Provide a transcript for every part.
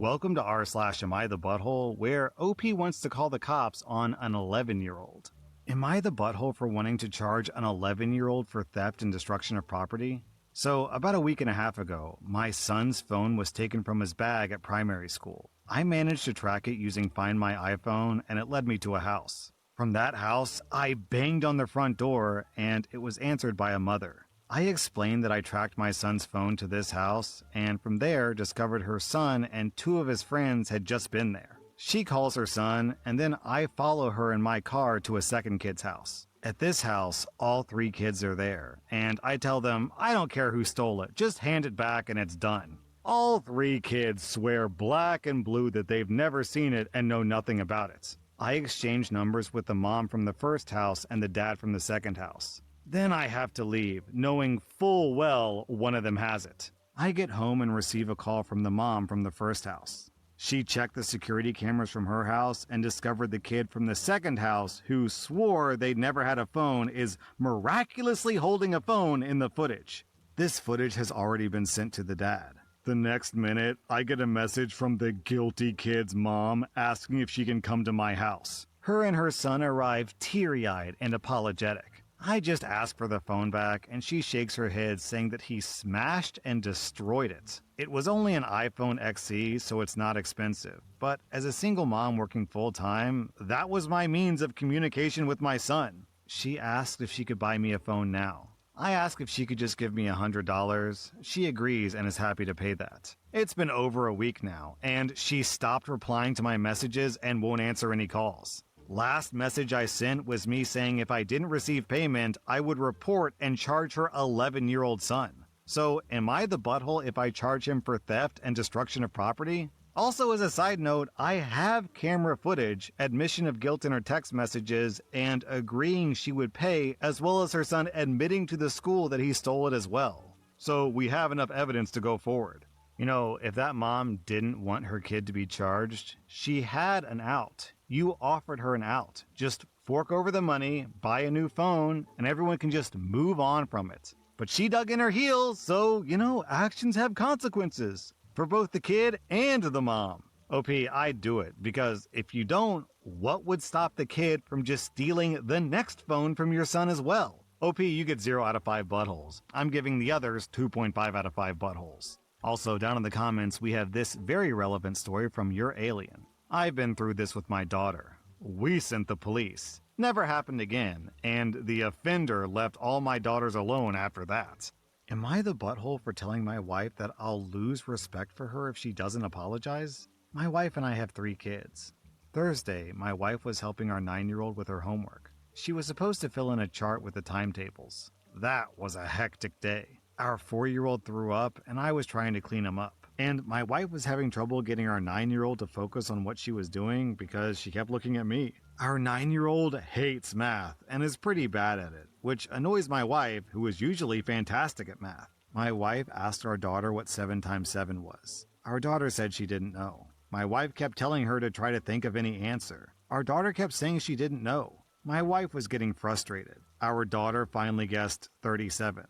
Welcome to r/Am I the Butthole, where OP wants to call the cops on an 11-year-old. Am I the butthole for wanting to charge an 11-year-old for theft and destruction of property? So, about a week and a half ago, my son's phone was taken from his bag at primary school. I managed to track it using Find My iPhone, and it led me to a house. From that house, I banged on the front door, and it was answered by a mother. I explained that I tracked my son's phone to this house, and from there discovered her son and two of his friends had just been there. She calls her son, and then I follow her in my car to a second kid's house. At this house, all three kids are there, and I tell them, I don't care who stole it, just hand it back and it's done. All three kids swear black and blue that they've never seen it and know nothing about it. I exchange numbers with the mom from the first house and the dad from the second house. Then I have to leave, knowing full well one of them has it. I get home and receive a call from the mom from the first house. She checked the security cameras from her house and discovered the kid from the second house, who swore they'd never had a phone, is miraculously holding a phone in the footage. This footage has already been sent to the dad. The next minute, I get a message from the guilty kid's mom asking if she can come to my house. Her and her son arrive teary-eyed and apologetic. I just ask for the phone back, and she shakes her head saying that he smashed and destroyed it. It was only an iPhone XE, so it's not expensive. But as a single mom working full-time, that was my means of communication with my son. She asked if she could buy me a phone now. I ask if she could just give me $100. She agrees and is happy to pay that. It's been over a week now, and she stopped replying to my messages and won't answer any calls. Last message I sent was me saying if I didn't receive payment, I would report and charge her 11-year-old son. So, am I the butthole if I charge him for theft and destruction of property? Also, as a side note, I have camera footage, admission of guilt in her text messages, and agreeing she would pay, as well as her son admitting to the school that he stole it as well. So, we have enough evidence to go forward. You know, if that mom didn't want her kid to be charged, she had an out. You offered her an out. Just fork over the money, buy a new phone, and everyone can just move on from it. But she dug in her heels, so, actions have consequences. For both the kid and the mom. OP, I'd do it, because if you don't, what would stop the kid from just stealing the next phone from your son as well? OP, you get 0 out of 5 buttholes. I'm giving the others 2.5 out of 5 buttholes. Also, down in the comments, we have this very relevant story from Your Alien. I've been through this with my daughter. We sent the police. Never happened again, and the offender left all my daughters alone after that. Am I the butthole for telling my wife that I'll lose respect for her if she doesn't apologize? My wife and I have 3 kids. Thursday, my wife was helping our 9-year-old with her homework. She was supposed to fill in a chart with the timetables. That was a hectic day. Our 4-year-old threw up, and I was trying to clean him up. And my wife was having trouble getting our 9-year-old to focus on what she was doing because she kept looking at me. Our 9-year-old hates math and is pretty bad at it, which annoys my wife, who is usually fantastic at math. My wife asked our daughter what 7 times 7 was. Our daughter said she didn't know. My wife kept telling her to try to think of any answer. Our daughter kept saying she didn't know. My wife was getting frustrated. Our daughter finally guessed 37.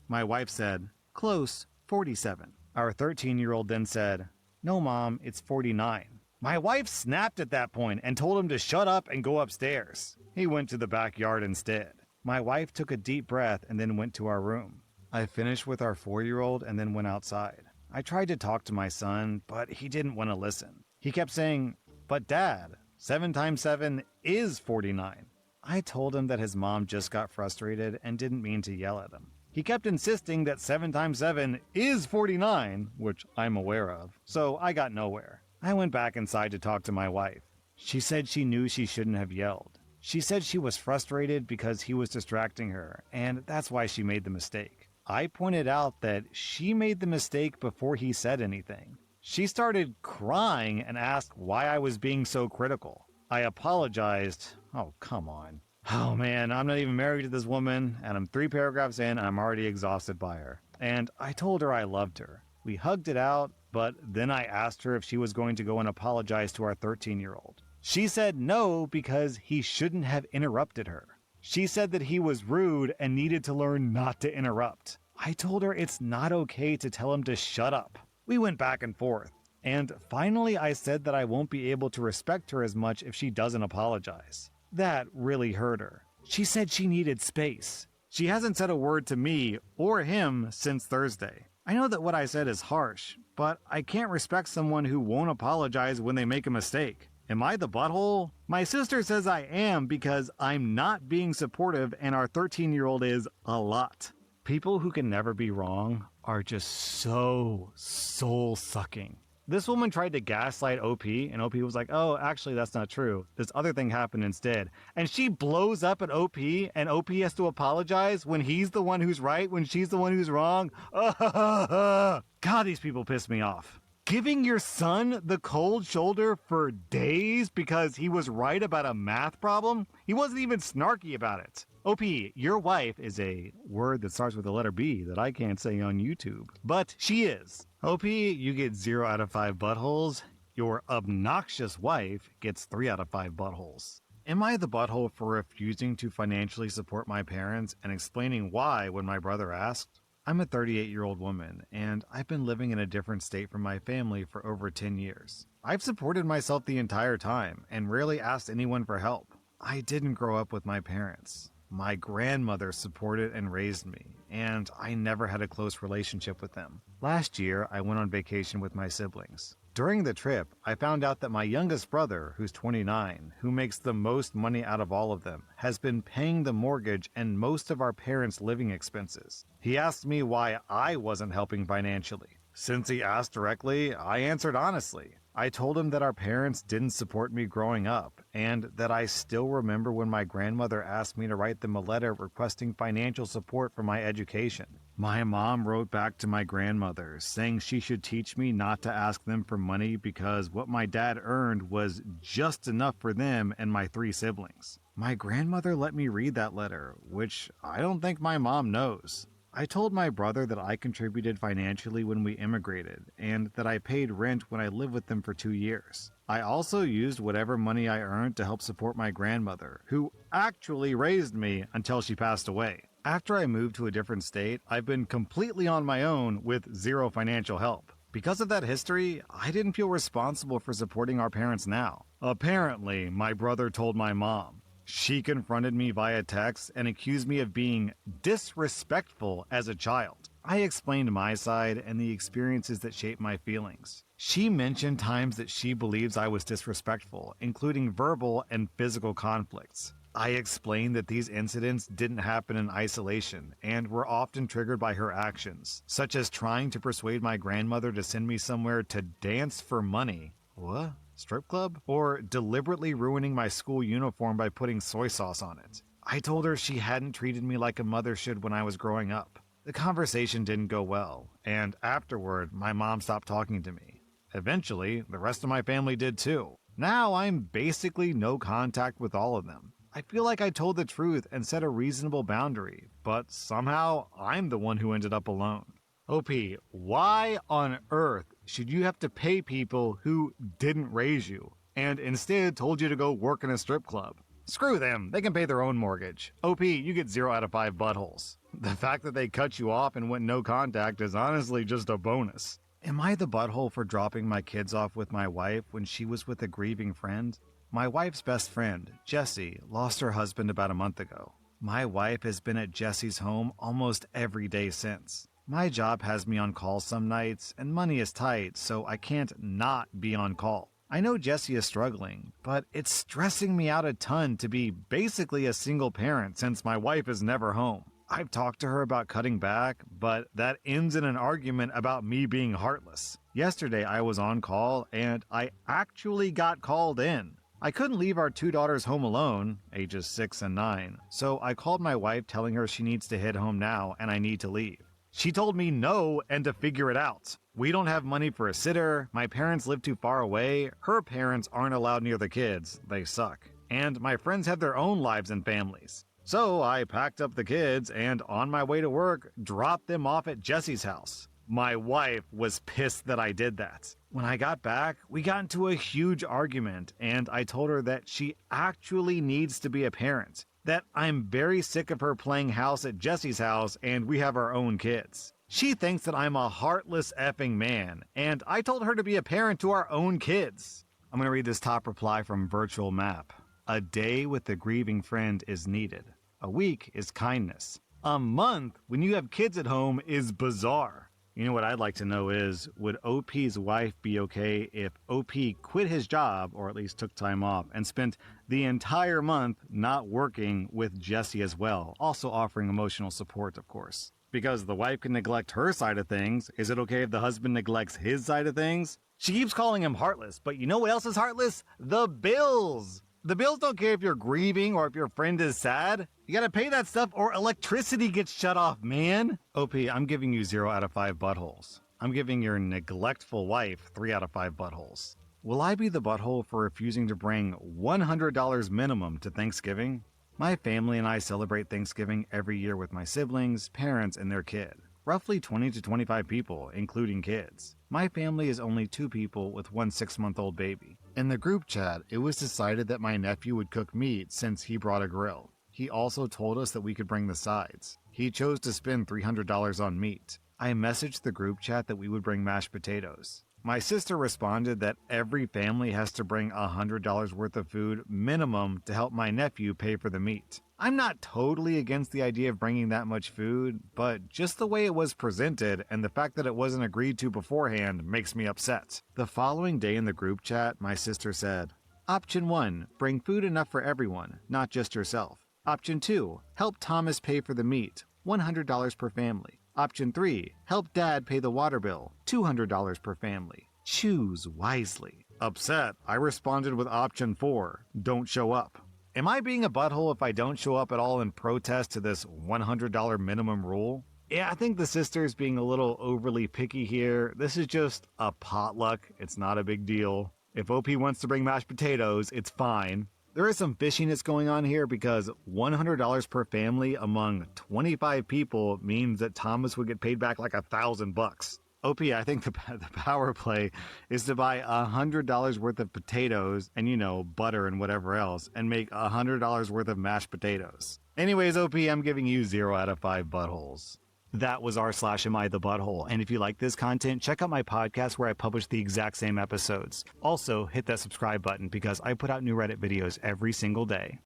My wife said, "Close, 47. Our 13-year-old then said, "No, Mom, it's 49. My wife snapped at that point and told him to shut up and go upstairs. He went to the backyard instead. My wife took a deep breath and then went to our room. I finished with our 4-year-old and then went outside. I tried to talk to my son, but he didn't want to listen. He kept saying, "But Dad, 7 times 7 is 49. I told him that his mom just got frustrated and didn't mean to yell at him. He kept insisting that 7 times 7 is 49, which I'm aware of, so I got nowhere. I went back inside to talk to my wife. She said she knew she shouldn't have yelled. She said she was frustrated because he was distracting her, and that's why she made the mistake. I pointed out that she made the mistake before he said anything. She started crying and asked why I was being so critical. I apologized. Oh, come on. Oh man, I'm not even married to this woman, and I'm 3 paragraphs in and I'm already exhausted by her. And I told her I loved her. We hugged it out, but then I asked her if she was going to go and apologize to our 13-year-old. She said no because he shouldn't have interrupted her. She said that he was rude and needed to learn not to interrupt. I told her it's not okay to tell him to shut up. We went back and forth. And finally, I said that I won't be able to respect her as much if she doesn't apologize. That really hurt her. She said she needed space. She hasn't said a word to me or him since Thursday. I know that what I said is harsh, but I can't respect someone who won't apologize when they make a mistake. Am I the butthole? My sister says I am because I'm not being supportive and our 13-year-old is a lot. People who can never be wrong are just so soul-sucking. This woman tried to gaslight OP, and OP was like, oh, actually, that's not true. This other thing happened instead. And she blows up at OP, and OP has to apologize when he's the one who's right, when she's the one who's wrong. God, these people piss me off. Giving your son the cold shoulder for days because he was right about a math problem? He wasn't even snarky about it. OP, your wife is a word that starts with the letter B that I can't say on YouTube, but she is. OP, you get 0 out of 5 buttholes. Your obnoxious wife gets 3 out of 5 buttholes. Am I the butthole for refusing to financially support my parents and explaining why when my brother asked? I'm a 38-year-old woman, and I've been living in a different state from my family for over 10 years. I've supported myself the entire time and rarely asked anyone for help. I didn't grow up with my parents. My grandmother supported and raised me, and I never had a close relationship with them. Last year, I went on vacation with my siblings. During the trip, I found out that my youngest brother, who's 29, who makes the most money out of all of them, has been paying the mortgage and most of our parents' living expenses. He asked me why I wasn't helping financially. Since he asked directly, I answered honestly. I told him that our parents didn't support me growing up, and that I still remember when my grandmother asked me to write them a letter requesting financial support for my education. My mom wrote back to my grandmother, saying she should teach me not to ask them for money because what my dad earned was just enough for them and my 3 siblings. My grandmother let me read that letter, which I don't think my mom knows. I told my brother that I contributed financially when we immigrated, and that I paid rent when I lived with them for 2 years. I also used whatever money I earned to help support my grandmother, who actually raised me until she passed away. After I moved to a different state, I've been completely on my own with 0 financial help. Because of that history, I didn't feel responsible for supporting our parents now. Apparently, my brother told my mom. She confronted me via text and accused me of being disrespectful as a child. I explained my side and the experiences that shaped my feelings. She mentioned times that she believes I was disrespectful, including verbal and physical conflicts. I explained that these incidents didn't happen in isolation and were often triggered by her actions, such as trying to persuade my grandmother to send me somewhere to dance for money. What? Strip club? Or deliberately ruining my school uniform by putting soy sauce on it. I told her she hadn't treated me like a mother should when I was growing up. The conversation didn't go well, and afterward, my mom stopped talking to me. Eventually, the rest of my family did too. Now I'm basically no contact with all of them. I feel like I told the truth and set a reasonable boundary, but somehow I'm the one who ended up alone. OP, why on earth should you have to pay people who didn't raise you and instead told you to go work in a strip club? Screw them, they can pay their own mortgage. OP, you get 0 out of 5 buttholes. The fact that they cut you off and went no contact is honestly just a bonus. Am I the butthole for dropping my kids off with my wife when she was with a grieving friend? My wife's best friend, Jessie, lost her husband about a month ago. My wife has been at Jessie's home almost every day since. My job has me on call some nights, and money is tight, so I can't not be on call. I know Jessie is struggling, but it's stressing me out a ton to be basically a single parent since my wife is never home. I've talked to her about cutting back, but that ends in an argument about me being heartless. Yesterday I was on call, and I actually got called in. I couldn't leave our 2 daughters home alone, ages 6 and 9, so I called my wife telling her she needs to head home now and I need to leave. She told me no and to figure it out. We don't have money for a sitter, my parents live too far away, her parents aren't allowed near the kids, they suck, and my friends have their own lives and families. So I packed up the kids and on my way to work, dropped them off at Jessie's house. My wife was pissed that I did that. When I got back, we got into a huge argument and I told her that she actually needs to be a parent. That I'm very sick of her playing house at Jessie's house and we have our own kids. She thinks that I'm a heartless effing man, and I told her to be a parent to our own kids. I'm gonna read this top reply from Virtual Map. A day with a grieving friend is needed. A week is kindness. A month when you have kids at home is bizarre. You know what I'd like to know is, would OP's wife be okay if OP quit his job, or at least took time off, and spent the entire month not working with Jesse as well, also offering emotional support, of course? Because the wife can neglect her side of things, is it okay if the husband neglects his side of things? She keeps calling him heartless, but you know what else is heartless? The bills! The bills don't care if you're grieving or if your friend is sad. You gotta pay that stuff or electricity gets shut off, man. OP, I'm giving you 0 out of 5 buttholes. I'm giving your neglectful wife 3 out of 5 buttholes. Will I be the butthole for refusing to bring $100 minimum to Thanksgiving? My family and I celebrate Thanksgiving every year with my siblings, parents, and their kid. Roughly 20 to 25 people, including kids. My family is only 2 people with one 6-month-old baby. In the group chat, it was decided that my nephew would cook meat since he brought a grill. He also told us that we could bring the sides. He chose to spend $300 on meat. I messaged the group chat that we would bring mashed potatoes. My sister responded that every family has to bring $100 worth of food minimum to help my nephew pay for the meat. I'm not totally against the idea of bringing that much food, but just the way it was presented and the fact that it wasn't agreed to beforehand makes me upset. The following day in the group chat, my sister said, Option 1, bring food enough for everyone, not just yourself. Option 2, help Thomas pay for the meat, $100 per family. Option 3, help Dad pay the water bill, $200 per family. Choose wisely. Upset, I responded with Option 4, don't show up. Am I being a butthole if I don't show up at all in protest to this $100 minimum rule? Yeah, I think the sister's being a little overly picky here. This is just a potluck. It's not a big deal. If OP wants to bring mashed potatoes, it's fine. There is some fishiness going on here because $100 per family among 25 people means that Thomas would get paid back like $1,000. OP, I think the power play is to buy $100 worth of potatoes and, butter and whatever else, and make $100 worth of mashed potatoes. Anyways, OP, I'm giving you 0 out of 5 buttholes. That was r/Am I the Butthole, and if you like this content, check out my podcast where I publish the exact same episodes. Also, hit that subscribe button because I put out new Reddit videos every single day.